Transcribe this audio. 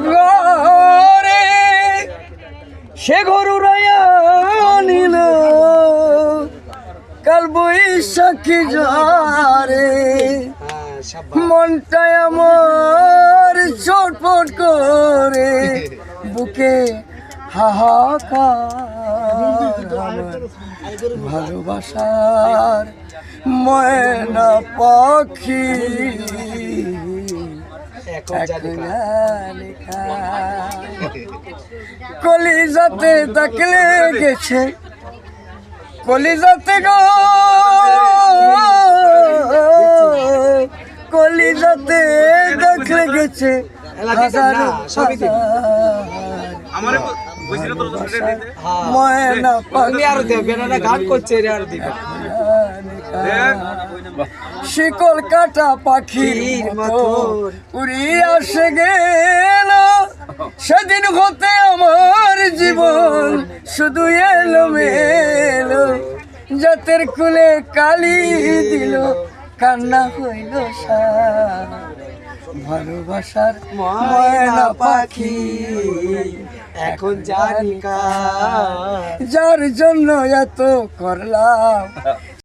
ঘরে সে ঘর উড়াইয়া নিল কাল বৈশাখী ঝরে মনটাই আমার ছটফট করে বুকে হাহাকার ভালোবাসার ময়না পাখি কলিজাতে দেখলে গেছে কলিজাতে গো কলিজাতে দেখলে গেছে ময়না পাখি আর দেবে না গান করছে রে আর দিবে শিকল কাটা পাখির মতো উড়িয়ে আসে গেল সেদিন হতে আমার জীবন শুধু এলো মেলো জাতের কুলে কালি দিল কান্না হইল ভালোবাসার ময়না পাখি এখন জানি যার জন্য এত করলাম